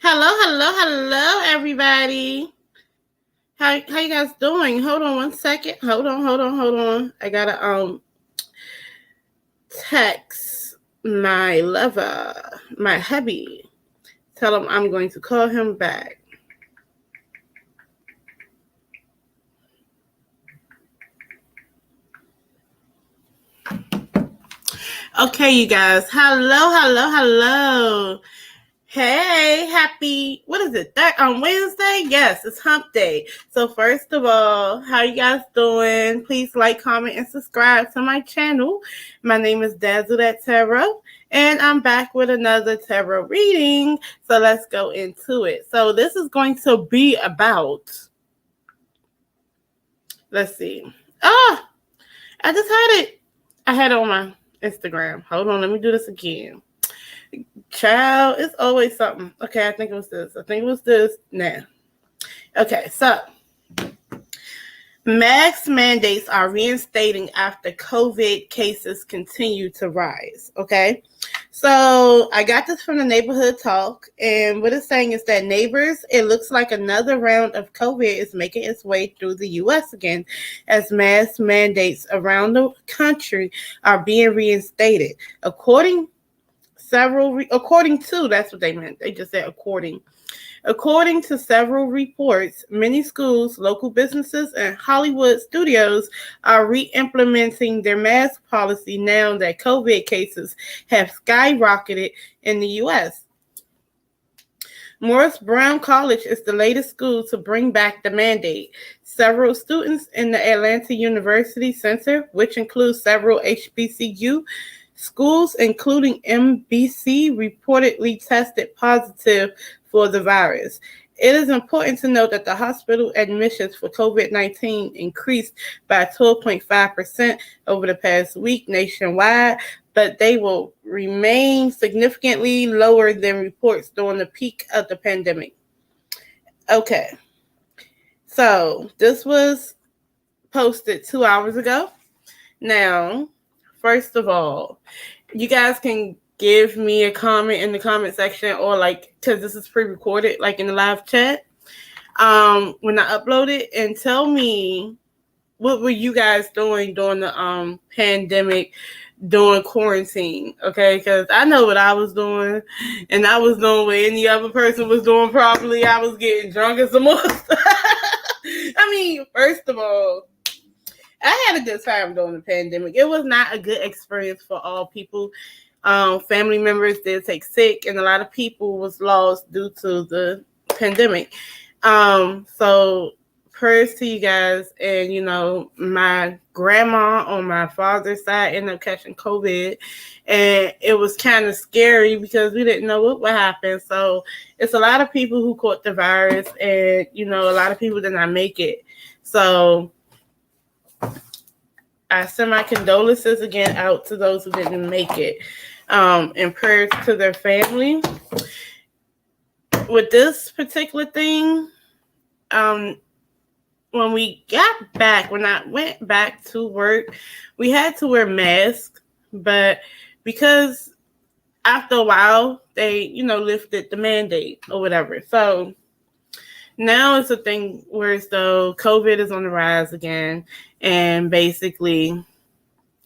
Hello, everybody. How you guys doing? Hold on one second. Hold on. I gotta text my lover, my hubby. Tell him I'm going to call him back. Okay, you guys. Hello. Hey, happy, what is it, on Wednesday? Yes, it's hump day. So first of all, how you guys doing? Please like, comment, and subscribe to my channel. My name is DAZZLE, and I'm back with another tarot reading. So let's go into it. So this is going to be about, let's see. I just had it. I had it on my Instagram. Hold on, let me do this again. Child, it's always something. Okay, I think it was this. Now. Okay, so mask mandates are reinstating after COVID cases continue to rise. Okay, so I got this from the Neighborhood Talk, and what it's saying is that neighbors, it looks like another round of COVID is making its way through the U.S. again, as mask mandates around the country are being reinstated. According to, that's what they meant. They just said according to several reports, many schools, local businesses, and Hollywood studios are re-implementing their mask policy now that COVID cases have skyrocketed in the U.S. Morris Brown College is the latest school to bring back the mandate. Several students in the Atlanta University Center, which includes several HBCU schools, including MBC, reportedly tested positive for the virus. It is important to note that the hospital admissions for COVID-19 increased by 12.5% over the past week nationwide, but they will remain significantly lower than reports during the peak of the pandemic. Okay, so this was posted 2 hours ago. Now, first of all, you guys can give me a comment in the comment section, or because this is pre-recorded, in the live chat, when I upload it, and tell me what were you guys doing during the pandemic, during quarantine, okay? Because I know what I was doing, and I was doing what any other person was doing probably. I was getting drunk and some more stuff. I mean, first of all, I had a good time during the pandemic. It was not a good experience for all people. Family members did take sick, and a lot of people was lost due to the pandemic. So prayers to you guys. And, my grandma on my father's side ended up catching COVID, and it was kind of scary because we didn't know what would happen. So it's a lot of people who caught the virus, and, a lot of people did not make it. So I send my condolences again out to those who didn't make it, and prayers to their family. With this particular thing, when I went back to work, we had to wear masks, but because after a while they, lifted the mandate or whatever. So now it's a thing where it's though COVID is on the rise again, and basically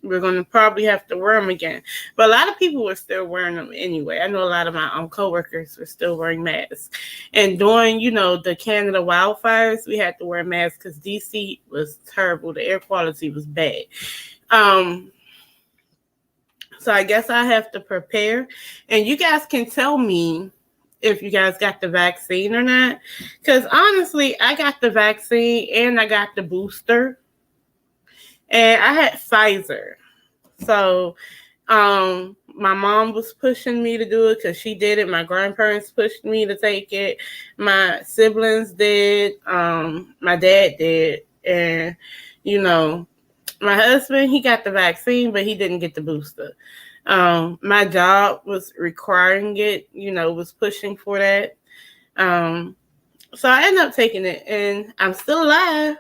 we're going to probably have to wear them again. But a lot of people were still wearing them anyway. I know a lot of my coworkers were still wearing masks. And during, the Canada wildfires, we had to wear masks because DC was terrible. The air quality was bad. So I guess I have to prepare. And you guys can tell me if you guys got the vaccine or not. Because honestly, I got the vaccine and I got the booster. And I had Pfizer. So my mom was pushing me to do it because she did it. My grandparents pushed me to take it. My siblings did. My dad did. And, my husband, he got the vaccine, but he didn't get the booster. My job was requiring it, was pushing for that. So I ended up taking it, and I'm still alive.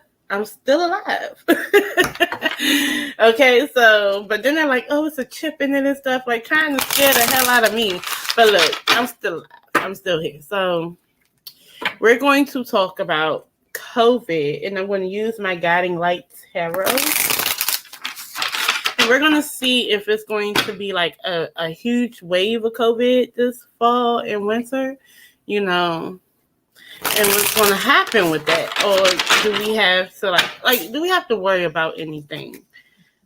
Okay, so, but then they're like, oh, it's a chip in it and stuff, trying to scare the hell out of me. But look, I'm still alive. I'm still here. So we're going to talk about COVID, and I'm going to use my Guiding Light Tarot. And we're going to see if it's going to be like a huge wave of COVID this fall and winter, you know, and what's going to happen with that. Or do we have to do we have to worry about anything?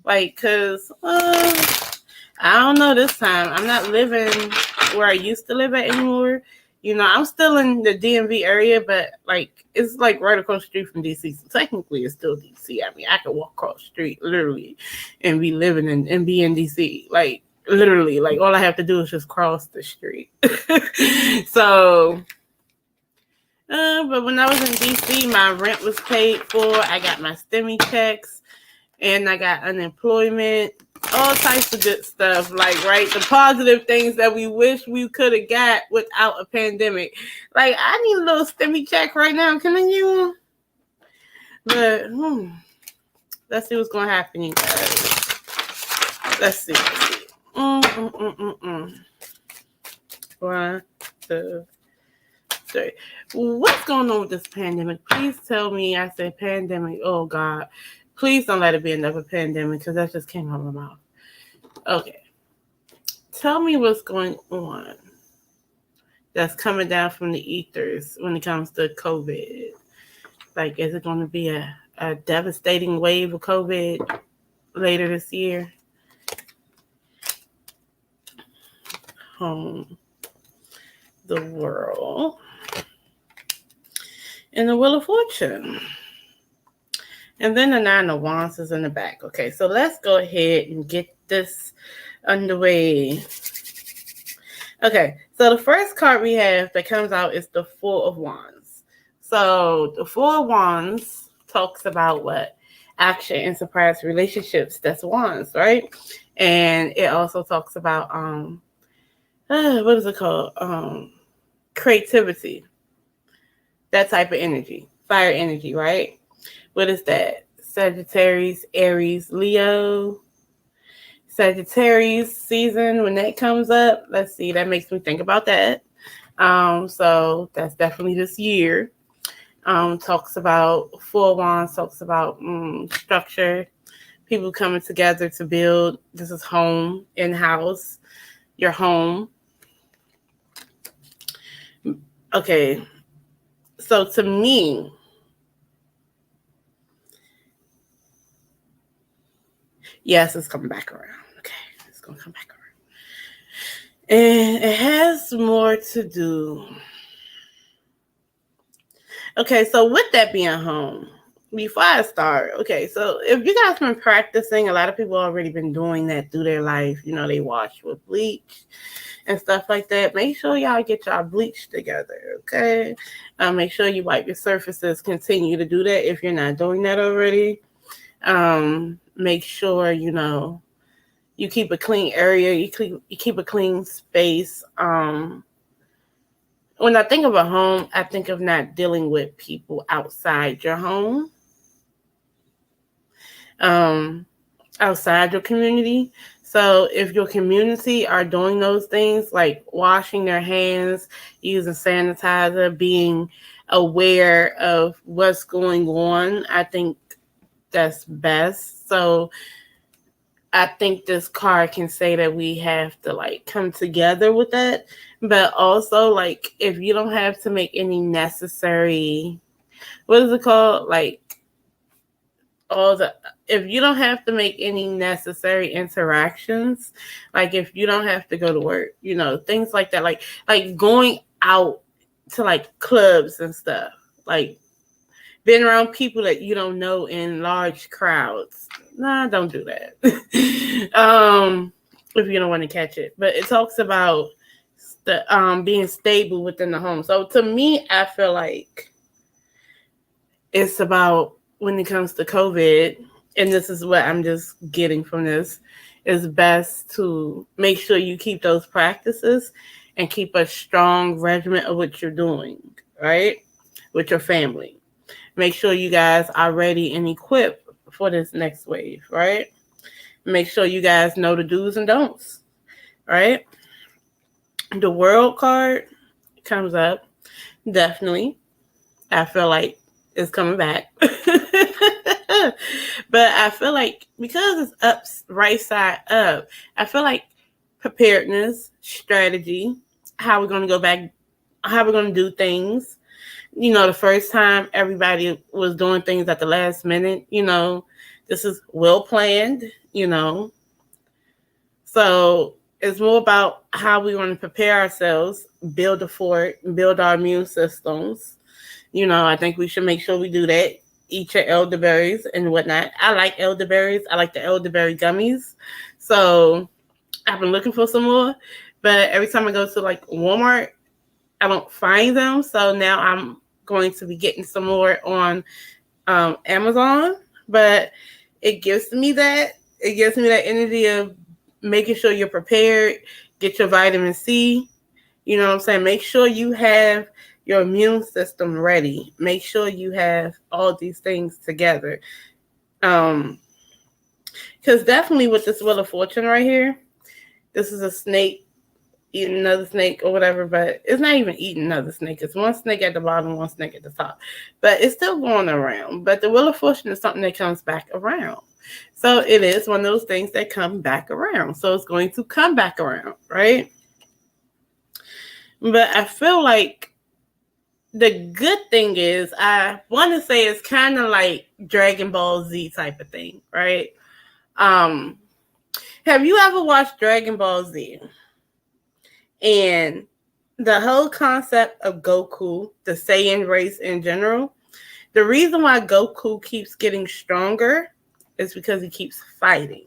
Like, because I don't know this time. I'm not living where I used to live at anymore. You know, I'm still in the DMV area, but like it's like right across the street from DC. So technically it's still DC. I mean, I could walk across the street literally and be living and be in DC. Like literally, like all I have to do is just cross the street. So but when I was in DC, my rent was paid for. I got my STEMI checks and I got unemployment. All types of good stuff, like, right, the positive things that we wish we could have got without a pandemic. Like, I need a little STEMI check right now. Can I get one? But let's see what's gonna happen, you guys. Let's see. 1, 2, 3. What's going on with this pandemic? Please tell me. I said pandemic. Oh God. Please don't let it be another pandemic, because that just came out of my mouth. Okay. Tell me what's going on that's coming down from the ethers when it comes to COVID. Like, is it going to be a devastating wave of COVID later this year? Home, the world, and the Wheel of Fortune. And then the 9 of Wands is in the back. Okay, so let's go ahead and get this underway. Okay, so the first card we have that comes out is the 4 of Wands. So the 4 of Wands talks about what? Action and surprise relationships. That's Wands, right? And it also talks about what is it called? Creativity. That type of energy. Fire energy, right? What is that? Sagittarius, Aries, Leo. Sagittarius season, when that comes up, let's see, that makes me think about that. So that's definitely this year. Talks about 4 Wands, talks about structure, people coming together to build. This is home, in-house, your home. Okay, so to me, yes, it's coming back around. Okay, it's going to come back around. And it has more to do. Okay, so with that being home, before I start, okay, so if you guys been practicing, a lot of people already been doing that through their life. You know, they wash with bleach and stuff like that. Make sure y'all get y'all bleach together, okay? Make sure you wipe your surfaces. Continue to do that if you're not doing that already. Make sure, you know, you keep a clean area, you keep a clean space. When I think of a home, I think of not dealing with people outside your home, outside your community. So if your community are doing those things, like washing their hands, using sanitizer, being aware of what's going on, I think that's best. So I think this card can say that we have to like come together with that. But also, like, if you don't have to make any necessary, what is it called? Like, if you don't have to make any necessary interactions, like if you don't have to go to work, you know, things like that, like going out to like clubs and stuff, like being around people that you don't know in large crowds. Nah, don't do that. If you don't want to catch it. But it talks about being stable within the home. So to me, I feel like it's about, when it comes to COVID, and this is what I'm just getting from this, it's best to make sure you keep those practices and keep a strong regimen of what you're doing, right? With your family. Make sure you guys are ready and equipped for this next wave, right? Make sure you guys know the do's and don'ts, right? The World card comes up, definitely, I feel like it's coming back. But I feel like because it's up, right side up, I feel like preparedness, strategy, how we're going to go back, how we're going to do things. You know, the first time everybody was doing things at the last minute, you know, this is well planned, you know. So it's more about how we want to prepare ourselves, build a fort, build our immune systems. You know, I think we should make sure we do that. Eat your elderberries and whatnot. I like elderberries. I like the elderberry gummies. So I've been looking for some more. But every time I go to like Walmart, I don't find them. So now I'm going to be getting some more on Amazon. But it gives me that. It gives me that energy of making sure you're prepared. Get your vitamin C. You know what I'm saying? Make sure you have your immune system ready. Make sure you have all these things together. Because definitely with this Wheel of Fortune right here, this is a snake eating another snake or whatever, but it's not even eating another snake. It's one snake at the bottom, one snake at the top. But it's still going around. But the Wheel of Fortune is something that comes back around. So it is one of those things that come back around. So it's going to come back around, right? But I feel like the good thing is, I want to say it's kind of like Dragon Ball Z type of thing, right? Have you ever watched Dragon Ball Z? And the whole concept of Goku, the Saiyan race in general, the reason why Goku keeps getting stronger is because he keeps fighting,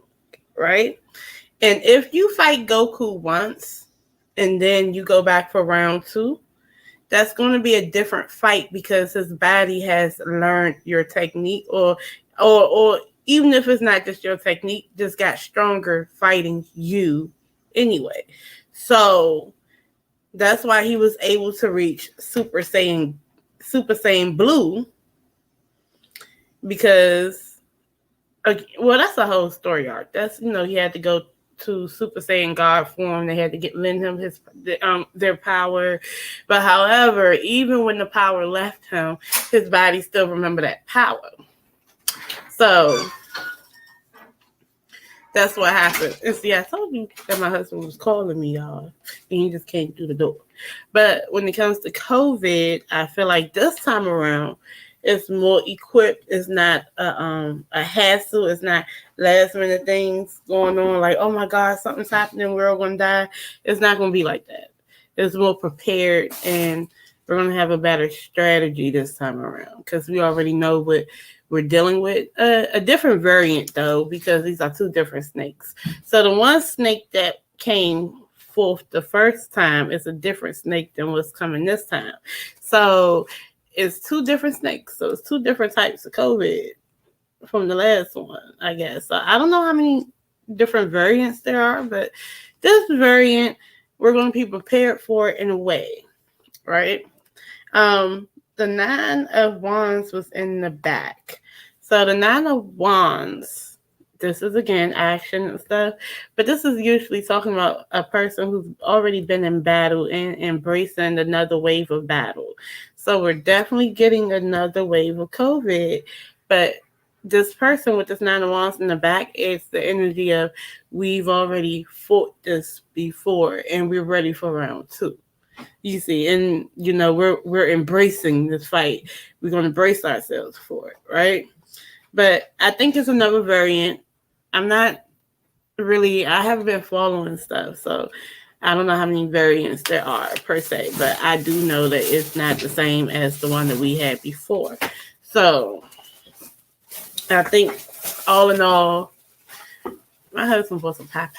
right? And if you fight Goku once and then you go back for round 2, that's going to be a different fight because his body has learned your technique, or even if it's not just your technique, just got stronger fighting you anyway. So that's why he was able to reach Super Saiyan Blue, because well, that's a whole story arc. That's, you know, he had to go to Super Saiyan God form. They had to lend him their power. But however, even when the power left him, his body still remembered that power. So that's what happened. And see, I told you that my husband was calling me, y'all, and he just came through the door. But when it comes to COVID, I feel like this time around, it's more equipped. It's not a hassle. It's not last minute things going on like, oh my God, something's happening, we're all going to die. It's not going to be like that. It's more prepared, and we're going to have a better strategy this time around because we already know what we're dealing with. A different variant, though, because these are 2 different snakes. So the one snake that came forth the first time is a different snake than what's coming this time. So it's 2 different snakes. So it's 2 different types of COVID from the last one, I guess. So I don't know how many different variants there are, but this variant, we're going to be prepared for it in a way, right? The 9 of Wands was in the back. So the 9 of Wands, this is again action and stuff, but this is usually talking about a person who's already been in battle and embracing another wave of battle. So we're definitely getting another wave of COVID, but this person with this 9 of Wands in the back is the energy of, we've already fought this before and we're ready for round 2. You see, and you know, we're embracing this fight. We're going to brace ourselves for it, right? But I think it's another variant. I haven't been following stuff, so I don't know how many variants there are per se, but I do know that it's not the same as the one that we had before. So I think all in all, my husband bought some Popeyes.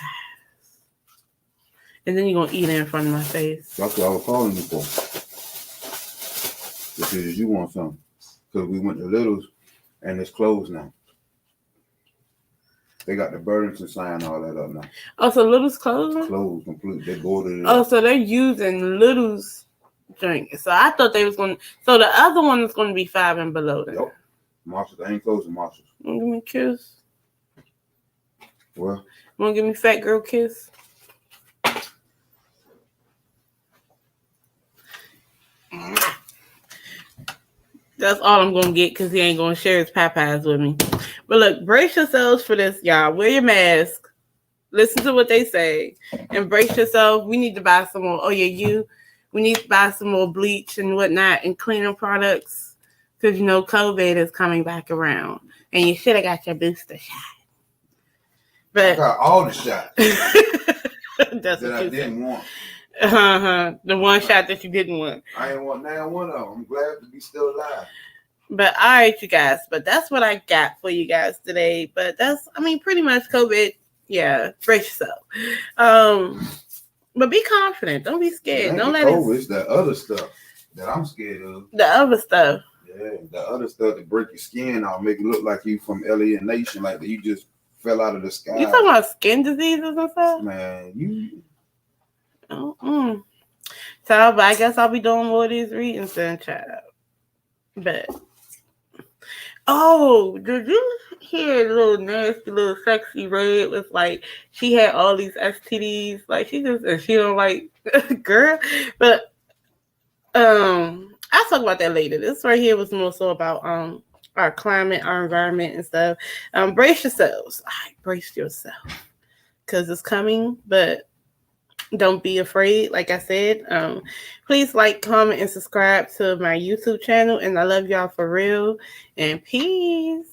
And then you're going to eat it in front of my face. That's what I was calling you for. Because you want something. Because we went to Little's and it's closed now. They got the Burlington sign, all that up now. Oh, so Little's closed? Closed completely. They boarded it up. up. So they're using Little's drink. So I thought they was going to. So the other one is going to be 5 and below then. Yep. Marshall's. I ain't closing Marshall's. Want to give me a kiss? Well. Want to give me a fat girl kiss? That's all I'm gonna get because he ain't gonna share his Popeyes with me. But look, brace yourselves for this, y'all. Wear your mask. Listen to what they say. Embrace yourself. We need to buy some more. Oh yeah, we need to buy some more bleach and whatnot and cleaning products because you know COVID is coming back around, and you should have got your booster shot. But I got all the shots that's that I didn't want. The one shot that you didn't want. I ain't want now one of them. I'm glad to be still alive. But all right, you guys. But that's what I got for you guys today. But that's, I mean, pretty much COVID. Yeah, brace yourself. But be confident. Don't be scared. Don't let it. It's that other stuff that I'm scared of. The other stuff. Yeah, the other stuff that break your skin off, make it look like you from Alien Nation, like you just fell out of the sky. You talking about skin diseases and stuff? Man, you. So, but I guess I'll be doing more of these readings then, child. But, oh, did you hear a little nasty, little sexy red was like, she had all these STDs, like she don't like, girl. But, I'll talk about that later. This right here was more so about, our climate, our environment and stuff. Brace yourselves. All right, brace yourself. Because it's coming, but don't be afraid. Like I said, please like, comment, and subscribe to my YouTube channel. And I love y'all for real. And peace.